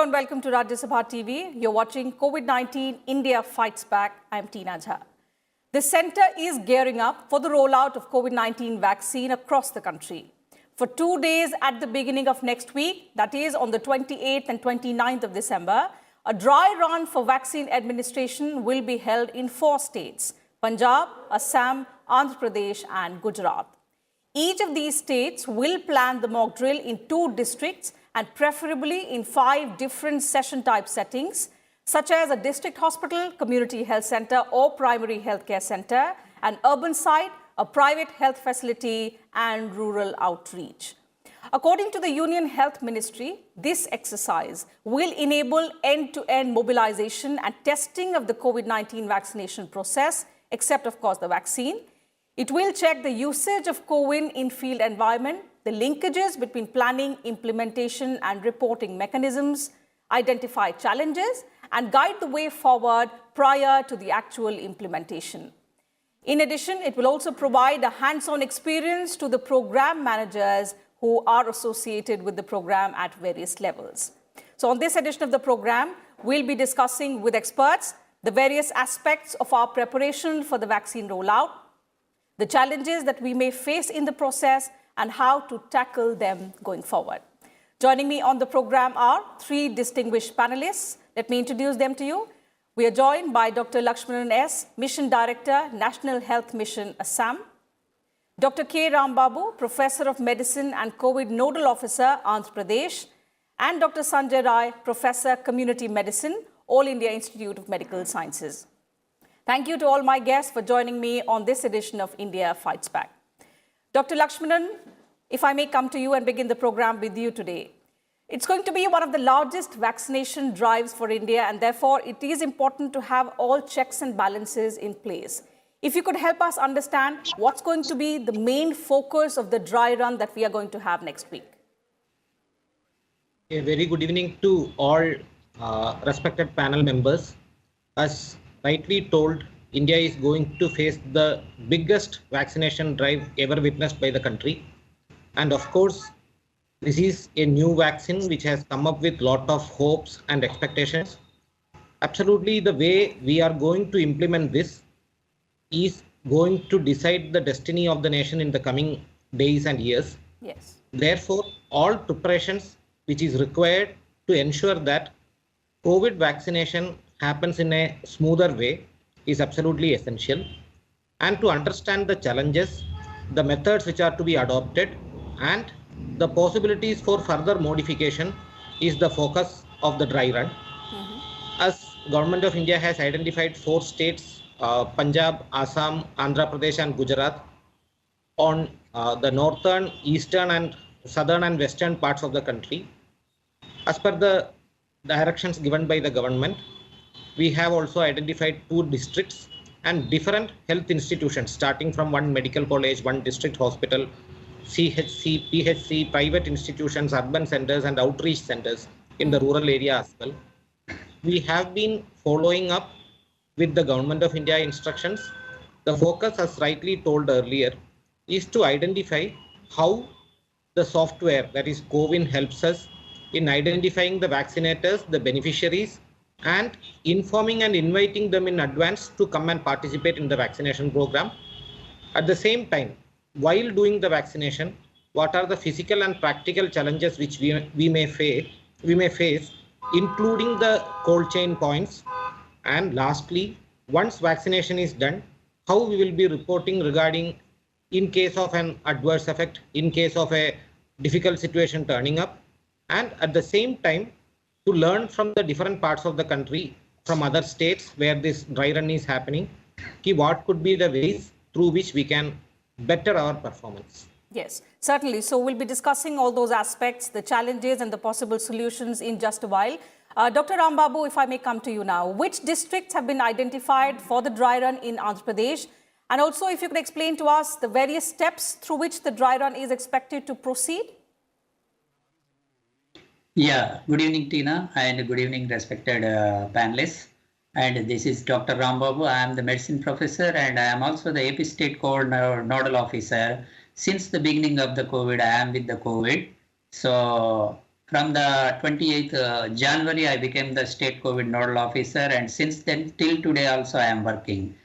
Hello and welcome to Rajya Sabha TV. You're watching COVID-19 India Fights Back. I'm Tina Jha. The centre is gearing up for the rollout of COVID-19 vaccine across the country. For 2 days at the beginning of next week, that is on the 28th and 29th of December, a dry run for vaccine administration will be held in 4 states: Punjab, Assam, Andhra Pradesh and Gujarat. Each of these states will plan the mock drill in 2 districts and preferably in 5 different session type settings, such as a district hospital, community health center or primary healthcare center, an urban site, a private health facility and rural outreach. According to the Union Health Ministry, this exercise will enable end-to-end mobilization and testing of the COVID-19 vaccination process, except of course the vaccine. It will check the usage of CoWIN in field environment, the linkages between planning, implementation and reporting mechanisms, identify challenges and guide the way forward prior to the actual implementation. In addition, it will also provide a hands-on experience to the program managers who are associated with the program at various levels. So on this edition of the program, we'll be discussing with experts the various aspects of our preparation for the vaccine rollout, the challenges that we may face in the process and how to tackle them going forward. Joining me on the program are 3 distinguished panelists. Let me introduce them to you. We are joined by Dr. Lakshmanan S., Mission Director, National Health Mission, Assam; Dr. K. Rambabu, Professor of Medicine and COVID Nodal Officer, Andhra Pradesh; and Dr. Sanjay Rai, Professor, Community Medicine, All India Institute of Medical Sciences. Thank you to all my guests for joining me on this edition of India Fights Back. Dr. Lakshmanan, if I may come to you and begin the program with you today. It's going to be one of the largest vaccination drives for India, and therefore it is important to have all checks and balances in place. If you could help us understand what's going to be the main focus of the dry run that we are going to have next week. A very good evening to all respected panel members. As rightly told, India is going to face the biggest vaccination drive ever witnessed by the country. And of course, this is a new vaccine which has come up with a lot of hopes and expectations. Absolutely, the way we are going to implement this is going to decide the destiny of the nation in the coming days and years. Yes. Therefore, all preparations which is required to ensure that COVID vaccination happens in a smoother way is absolutely essential. And to understand the challenges, the methods which are to be adopted and the possibilities for further modification is the focus of the dry run. As Government of India has identified 4 states, Punjab, Assam, Andhra Pradesh and Gujarat, on the northern, eastern and southern and western parts of the country. As per the directions given by the government, we have also identified 2 districts and different health institutions, starting from 1 medical college, 1 district hospital, CHC, PHC, private institutions, urban centers and outreach centers in the rural area as well. We have been following up with the Government of India instructions. The focus, as rightly told earlier, is to identify how the software, that is CoWIN, helps us in identifying the vaccinators, the beneficiaries, and informing and inviting them in advance to come and participate in the vaccination program. At the same time, while doing the vaccination, what are the physical and practical challenges which we may face, including the cold chain points. And lastly, once vaccination is done, how we will be reporting regarding in case of an adverse effect, in case of a difficult situation turning up, and at the same time, to learn from the different parts of the country, from other states where this dry run is happening, what could be the ways through which we can better our performance. Yes, certainly. So we'll be discussing all those aspects, the challenges and the possible solutions in just a while. Dr. Rambabu, if I may come to you now, which districts have been identified for the dry run in Andhra Pradesh? And also, if you could explain to us the various steps through which the dry run is expected to proceed? Yeah, good evening, Tina, and good evening, respected panelists. And this is Dr. Rambabu. I am the medicine professor and I am also the AP State COVID Nodal Officer. Since the beginning of the COVID, I am with the COVID. So from the 28th January, I became the state COVID nodal officer, and since then till today also I am working.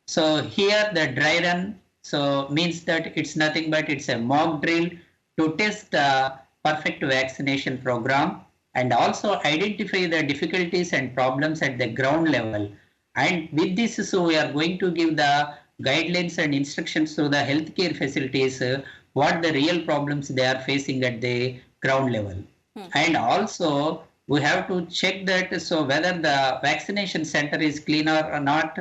So here the dry run means that it's nothing but it's a mock drill to test the perfect vaccination program and also identify the difficulties and problems at the ground level. And with this, so we are going to give the guidelines and instructions to the healthcare facilities what the real problems they are facing at the ground level. And also we have to check that so whether the vaccination center is clean or not,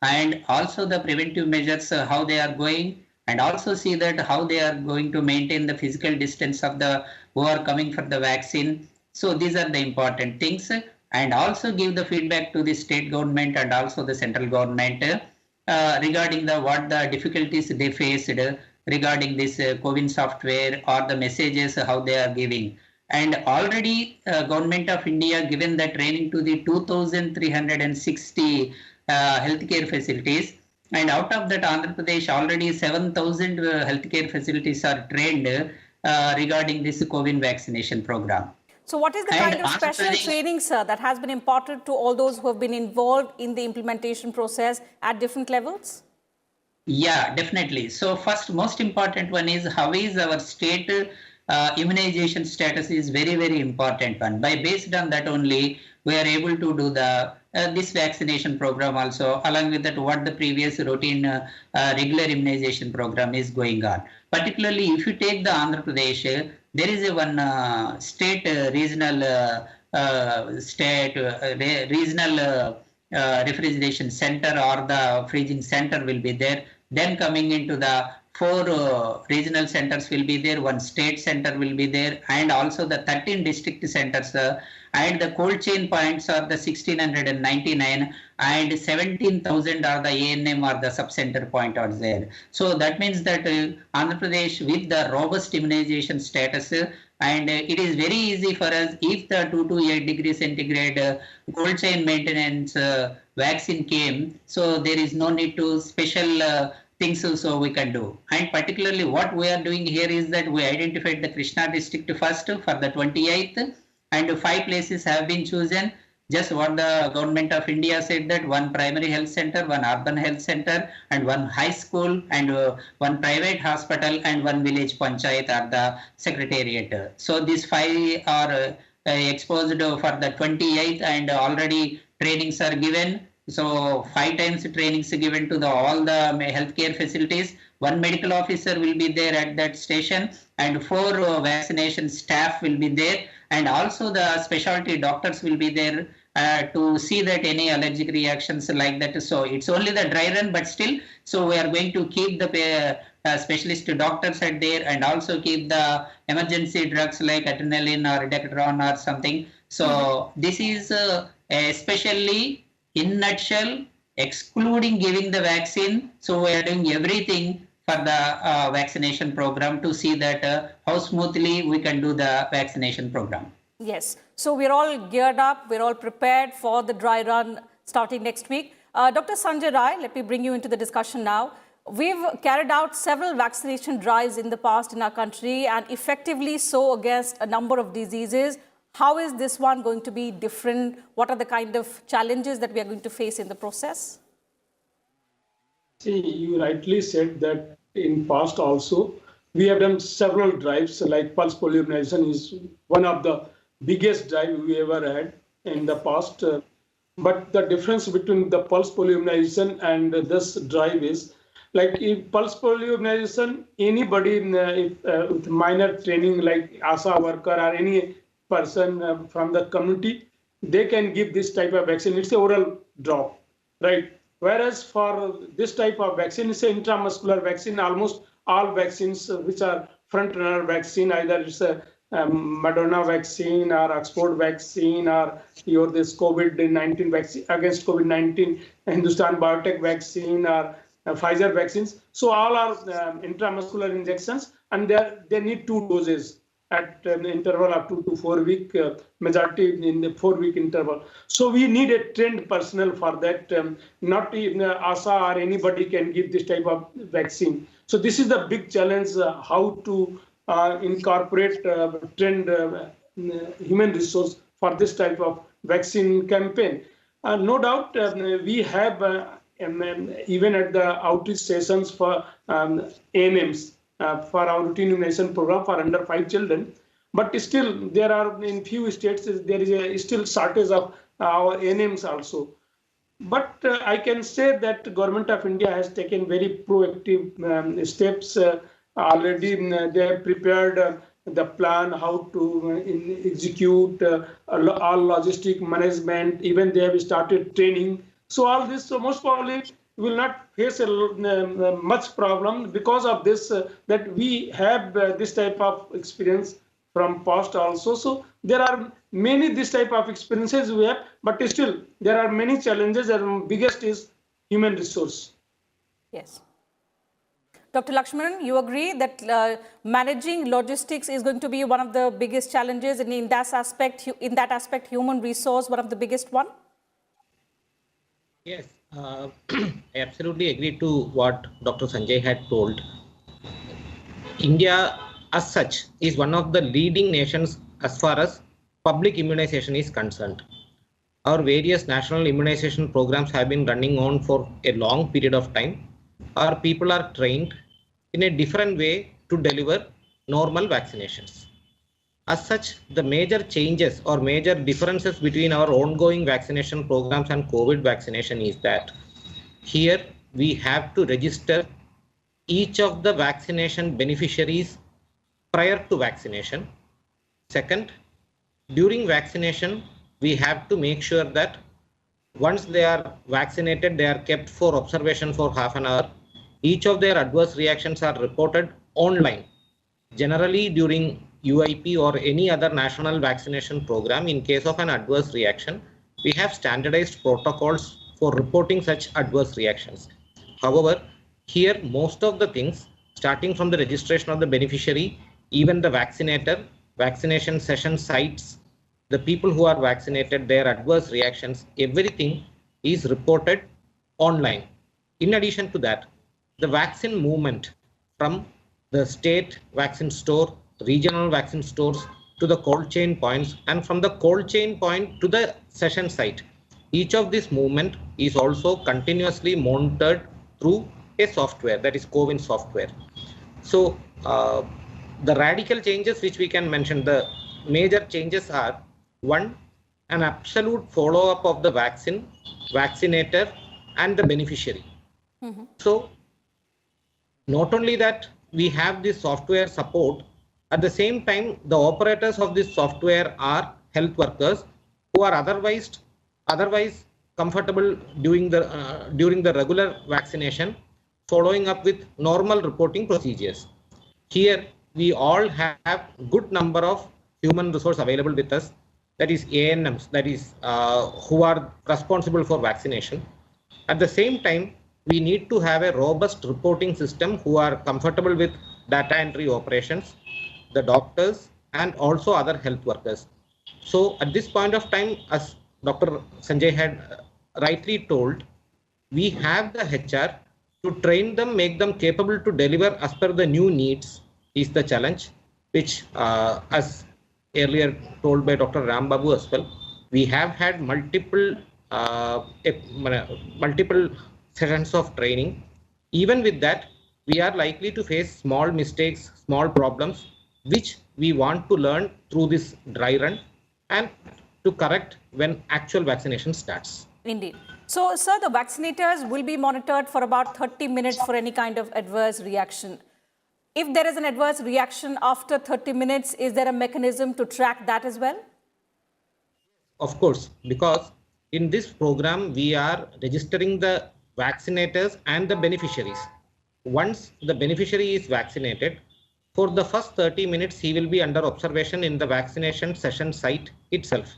and also the preventive measures how they are going, and also see that how they are going to maintain the physical distance of the who are coming for the vaccine. So these are the important things, and also give the feedback to the state government and also the central government regarding the what the difficulties they faced regarding this COVID software or the messages how they are giving. And already Government of India given the training to the 2,360 healthcare facilities, and out of that Andhra Pradesh already 7,000 healthcare facilities are trained regarding this COVID vaccination program. So what is the kind of special training, sir, that has been imparted to all those who have been involved in the implementation process at different levels? Yeah, definitely. So first, most important one is how is our state immunization status is very, very important one. By based on that only, we are able to do the this vaccination program also, along with that what the previous routine regular immunization program is going on. Particularly if you take the Andhra Pradesh, there is a one state regional refrigeration center or the freezing center will be there. Then coming into the 4 regional centers will be there, 1 state center will be there, and also the 13 district centers, and the cold chain points are the 1699, and 17,000 are the ANM or the sub-center point are there. So that means that Andhra Pradesh with the robust immunization status, and it is very easy for us if the 2 to 8 degrees centigrade cold chain maintenance vaccine came, so there is no need to special things so we can do. And particularly what we are doing here is that we identified the Krishna district first for the 28th, and 5 places have been chosen. Just what the Government of India said, that 1 primary health center, 1 urban health center, and 1 high school, and 1 private hospital, and 1 village panchayat are the secretariat. So these 5 are exposed for the 28th, and already trainings are given. So 5 times trainings given to all the healthcare facilities. 1 medical officer will be there at that station, and 4 vaccination staff will be there, and also the specialty doctors will be there to see that any allergic reactions like that. So it's only the dry run, but still, so we are going to keep the specialist doctors at there, and also keep the emergency drugs like adrenaline or decadron or something. So this is especially in nutshell, excluding giving the vaccine. So we are doing everything for the vaccination program to see that how smoothly we can do the vaccination program. Yes. So we're all geared up. We're all prepared for the dry run starting next week. Dr. Sanjay Rai, let me bring you into the discussion now. We've carried out several vaccination drives in the past in our country, and effectively so against a number of diseases. How is this one going to be different? What are the kind of challenges that we are going to face in the process? See, you rightly said that in past also, we have done several drives, like pulse polio immunization is one of the biggest drive we ever had in the past. But the difference between the pulse polio immunization and this drive is, like in pulse polio immunization, anybody with minor training like ASA worker or any person from the community, they can give this type of vaccine. It's an oral drop, right? Whereas for this type of vaccine, it's an intramuscular vaccine. Almost all vaccines which are front runner vaccine, either it's a Moderna vaccine or Oxford vaccine or this COVID-19 vaccine against COVID-19, Hindustan Biotech vaccine or Pfizer vaccines. So all are intramuscular injections, and they need 2 doses at an interval of 2 to 4 week, majority in the 4-week interval. So we need a trained personnel for that. Not even ASA or anybody can give this type of vaccine. So this is the big challenge, how to incorporate trained human resource for this type of vaccine campaign. No doubt, we have even at the outreach sessions for ANMs for our routine immunization program for under 5 children. But still, there are in few states there is a still shortage of our ANMs also. But I can say that the Government of India has taken very proactive steps already. They have prepared the plan how to execute all logistic management. Even they have started training. So all this, so most probably will not face much problem because of this. That we have this type of experience from past also. So there are many this type of experiences we have, but still there are many challenges, and biggest is human resource. Yes. Dr. Lakshmanan, you agree that managing logistics is going to be one of the biggest challenges, and in that aspect, human resource, one of the biggest one? Yes, I absolutely agree to what Dr. Sanjay had told. India as such is one of the leading nations as far as public immunization is concerned. Our various national immunization programs have been running on for a long period of time. Our people are trained in a different way to deliver normal vaccinations. As such, the major changes or major differences between our ongoing vaccination programs and COVID vaccination is that here we have to register each of the vaccination beneficiaries prior to vaccination. Second, during vaccination, we have to make sure that once they are vaccinated, they are kept for observation for half an hour. Each of their adverse reactions are reported online. Generally, during UIP or any other national vaccination program, in case of an adverse reaction, we have standardized protocols for reporting such adverse reactions. However, here most of the things, starting from the registration of the beneficiary, even the vaccinator, vaccination session sites, the people who are vaccinated, their adverse reactions, everything is reported online. In addition to that, the vaccine movement from the state vaccine store, regional vaccine stores to the cold chain points, and from the cold chain point to the session site, each of this movement is also continuously monitored through a software, that is CoWIN software. So the radical changes which we can mention, the major changes are: one, an absolute follow-up of the vaccine, vaccinator, and the beneficiary. So not only that, we have this software support, at the same time, the operators of this software are health workers who are otherwise comfortable during the regular vaccination, following up with normal reporting procedures. Here, we all have good number of human resource available with us, that is ANMs, that is who are responsible for vaccination. At the same time, we need to have a robust reporting system who are comfortable with data entry operations, the doctors, and also other health workers. So at this point of time, as Dr. Sanjay had rightly told, we have the HR to train them, make them capable to deliver as per the new needs is the challenge, which as earlier told by Dr. Rambabu as well, we have had multiple sessions of training. Even with that, we are likely to face small mistakes, small problems, which we want to learn through this dry run and to correct when actual vaccination starts. Indeed. So, sir, the vaccinators will be monitored for about 30 minutes for any kind of adverse reaction. If there is an adverse reaction after 30 minutes, is there a mechanism to track that as well? Of course, because in this program, we are registering the vaccinators and the beneficiaries. Once the beneficiary is vaccinated, for the first 30 minutes, he will be under observation in the vaccination session site itself.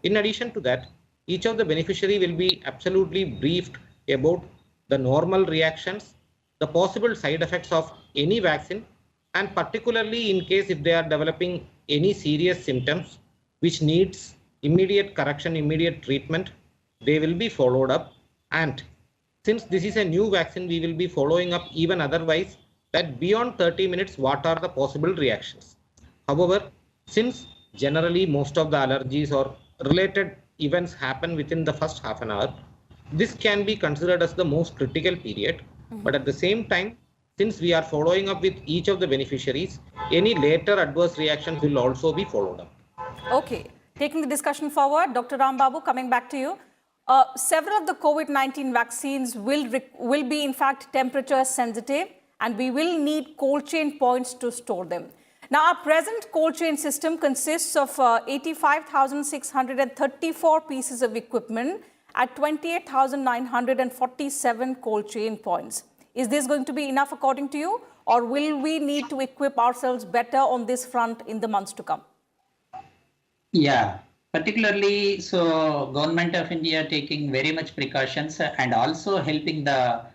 In addition to that, each of the beneficiary will be absolutely briefed about the normal reactions, the possible side effects of any vaccine, and particularly in case if they are developing any serious symptoms which needs immediate correction, immediate treatment, they will be followed up. And since this is a new vaccine, we will be following up even otherwise, that beyond 30 minutes, what are the possible reactions. However, since generally most of the allergies or related events happen within the first half an hour. This can be considered as the most critical period, but at the same time, since we are following up with each of the beneficiaries, any later adverse reactions will also be followed up. Okay, taking the discussion forward, Dr. Ram Babu, coming back to you. Several of the COVID-19 vaccines will be in fact temperature sensitive, and we will need cold chain points to store them. Now, our present cold chain system consists of 85,634 pieces of equipment at 28,947 cold chain points. Is this going to be enough according to you, or will we need to equip ourselves better on this front in the months to come? Yeah, particularly so Government of India taking very much precautions and also helping the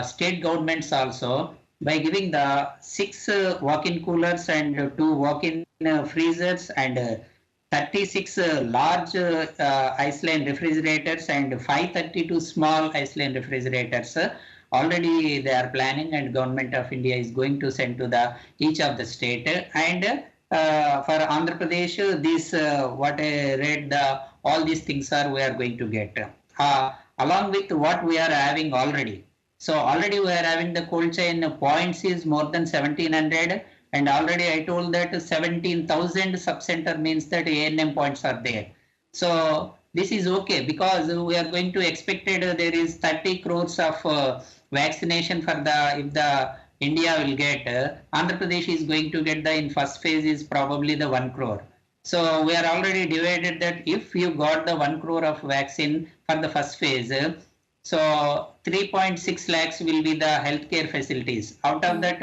state governments also by giving the 6 walk-in coolers and 2 walk-in freezers and 36 large Iceland refrigerators and 532 small Iceland refrigerators. Already they are planning, and Government of India is going to send to the each of the state. And for Andhra Pradesh, this what I read, all these things are we are going to get along with what we are having already. So already we are having the cold chain points is more than 1700, and already I told that 17,000 sub-center means that ANM points are there. So this is okay, because we are going to expected there is 30 crores of vaccination for the, if the India will get, Andhra Pradesh is going to get the, in first phase is probably the 1 crore. So we are already divided that if you got the 1 crore of vaccine for the first phase, so 3.6 lakhs will be the healthcare facilities. Out of that,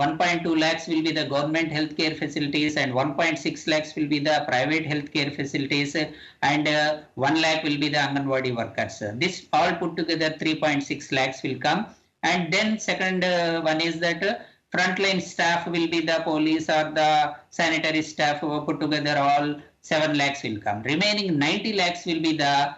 1.2 lakhs will be the government healthcare facilities, and 1.6 lakhs will be the private healthcare facilities, and 1 lakh will be the Anganwadi workers. This all put together 3.6 lakhs will come. And then second one is that frontline staff will be the police or the sanitary staff put together, all 7 lakhs will come. Remaining 90 lakhs will be the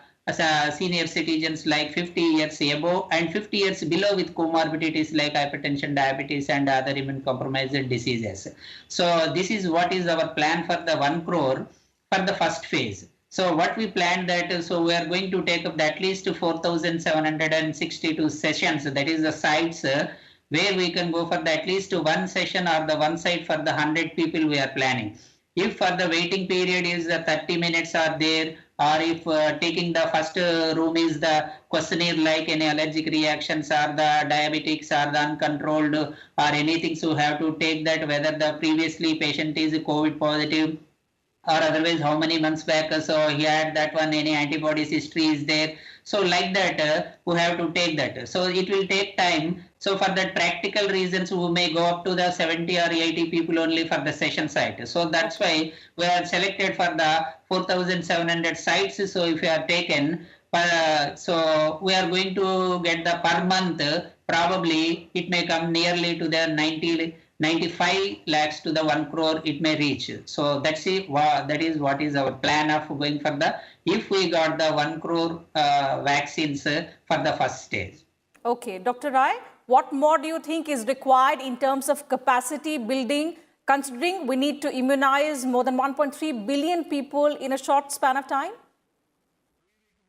senior citizens like 50 years above and 50 years below with comorbidities like hypertension, diabetes and other immune compromised diseases. So this is what is our plan for the 1 crore for the first phase. So what we planned that, so we are going to take up at least 4,762 sessions, that is the sites where we can go for the at least 1 session or the 1 site for the 100 people we are planning. If for the waiting period is 30 minutes are there, or if taking the first room is the questionnaire like any allergic reactions or the diabetics or the uncontrolled or anything, so have to take that whether the previously patient is COVID positive or otherwise how many months back so he had that one, any antibodies history is there. So like that we have to take that. So it will take time. So for that practical reasons we may go up to the 70 or 80 people only for the session site. So that's why we are selected for the 4,700 sites. So if you are taken, so we are going to get the per month, probably it may come nearly to the 95 lakhs to the 1 crore it may reach. So that's it. That is what is our plan of going for the, if we got the 1 crore vaccines for the first stage. Okay, Dr. Rai, what more do you think is required in terms of capacity building, considering we need to immunize more than 1.3 billion people in a short span of time?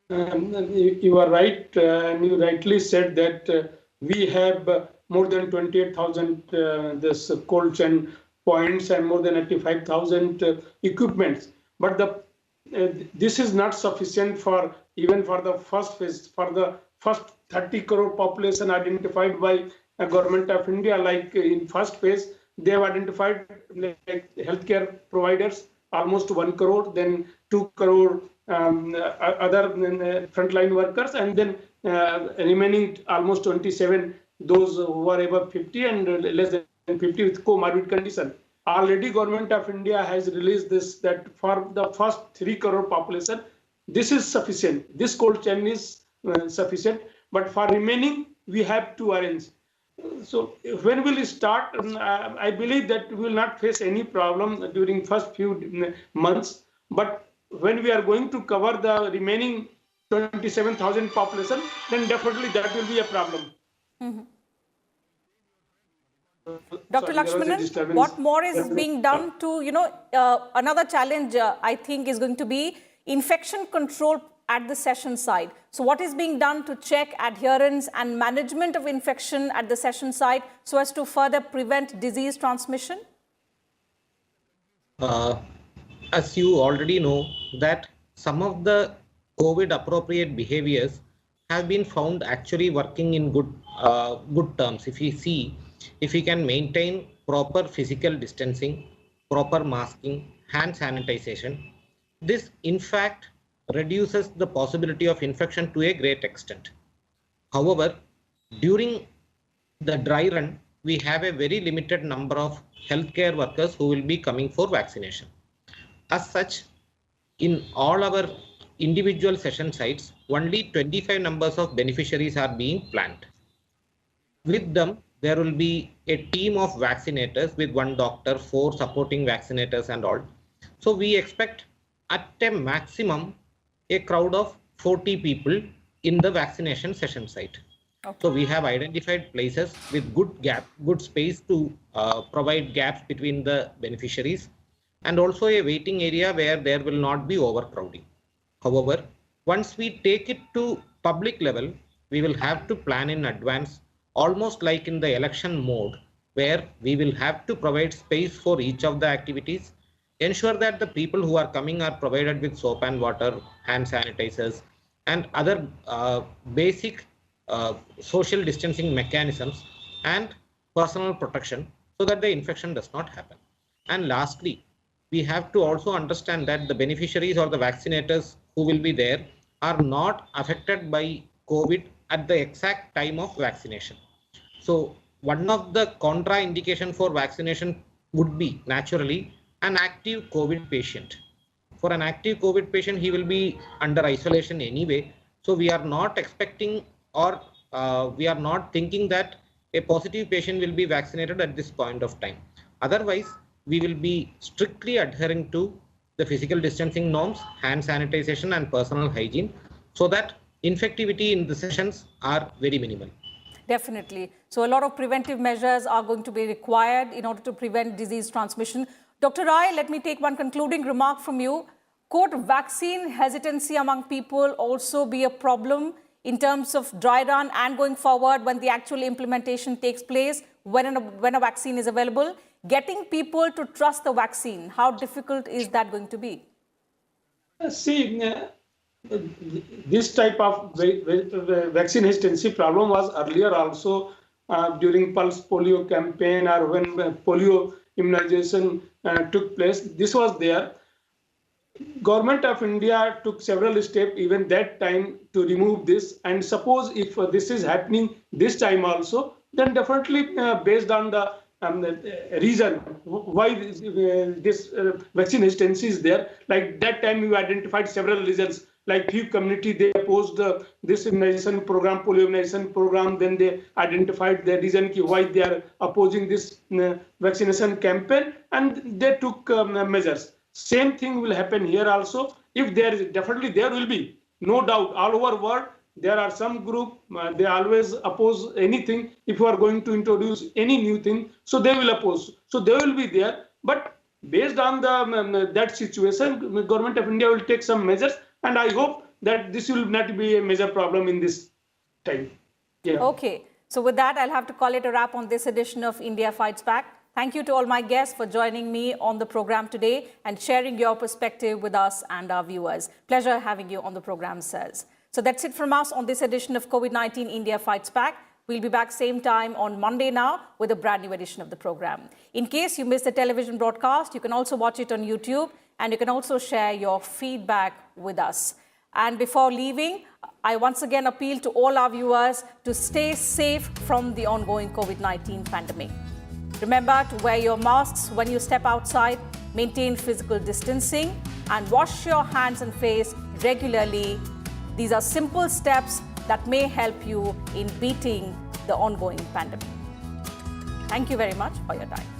You are right, and you rightly said that we have more than 28,000 this cold chain points and more than 85,000 equipments. But this is not sufficient for even for the first phase, for the first 30 crore population identified by Government of India. Like in first phase, they have identified like healthcare providers almost 1 crore, then 2 crore other frontline workers, and then remaining almost 27 those who are above 50 and less than 50 with comorbid condition. Already Government of India has released this, that for the first 3 crore population, this is sufficient. This cold chain is sufficient, but for remaining, we have to arrange. So when will it start? I believe that we will not face any problem during first few months, but when we are going to cover the remaining 27,000 population, then definitely that will be a problem. Dr. Lakshmanan, what more is being done to, another challenge I think is going to be infection control at the session site. So what is being done to check adherence and management of infection at the session site so as to further prevent disease transmission? As you already know that some of the COVID appropriate behaviors have been found actually working in good terms. If we can maintain proper physical distancing, proper masking, hand sanitization, this in fact reduces the possibility of infection to a great extent. However, during the dry run, we have a very limited number of healthcare workers who will be coming for vaccination. As such, in all our individual session sites, only 25 numbers of beneficiaries are being planned. With them, there will be a team of vaccinators with one doctor, 4 supporting vaccinators and all. So we expect at a maximum a crowd of 40 people in the vaccination session site. Okay. So we have identified places with good space to provide gaps between the beneficiaries, and also a waiting area where there will not be overcrowding. However, once we take it to public level, we will have to plan in advance, almost like in the election mode, where we will have to provide space for each of the activities, ensure that the people who are coming are provided with soap and water, hand sanitizers, and other basic social distancing mechanisms and personal protection so that the infection does not happen. And lastly, we have to also understand that the beneficiaries or the vaccinators who will be there are not affected by COVID at the exact time of vaccination. So one of the contraindication for vaccination would be naturally an active COVID patient. For an active COVID patient, he will be under isolation anyway. So we are not expecting or we are not thinking that a positive patient will be vaccinated at this point of time. Otherwise, we will be strictly adhering to the physical distancing norms, hand sanitization and personal hygiene so that infectivity in the sessions are very minimal. Definitely. So a lot of preventive measures are going to be required in order to prevent disease transmission. Dr. Rai, let me take one concluding remark from you. Could vaccine hesitancy among people also be a problem in terms of dry run and going forward when the actual implementation takes place, when a vaccine is available? Getting people to trust the vaccine, how difficult is that going to be? This type of vaccine hesitancy problem was earlier also during Pulse Polio campaign or when polio immunization took place. This was there. Government of India took several steps even that time to remove this. And suppose if this is happening this time also, then definitely based on the reason why this vaccine hesitancy is there. Like that time we identified several reasons. Like few community, they opposed this immunization program, polio immunization program. Then they identified the reason why they are opposing this vaccination campaign, and they took measures. Same thing will happen here also. If there is, definitely there will be, no doubt, all over world, there are some group, they always oppose anything. If you are going to introduce any new thing, so they will oppose. So they will be there. But based on the that situation, the Government of India will take some measures. And I hope that this will not be a major problem in this time. Yeah. Okay. So with that, I'll have to call it a wrap on this edition of India Fights Back. Thank you to all my guests for joining me on the program today and sharing your perspective with us and our viewers. Pleasure having you on the program, sirs. So that's it from us on this edition of COVID-19 India Fights Back. We'll be back same time on Monday now with a brand new edition of the program. In case you missed the television broadcast, you can also watch it on YouTube, and you can also share your feedback with us. And before leaving, I once again appeal to all our viewers to stay safe from the ongoing COVID-19 pandemic. Remember to wear your masks when you step outside, maintain physical distancing, and wash your hands and face regularly. These are simple steps that may help you in beating the ongoing pandemic. Thank you very much for your time.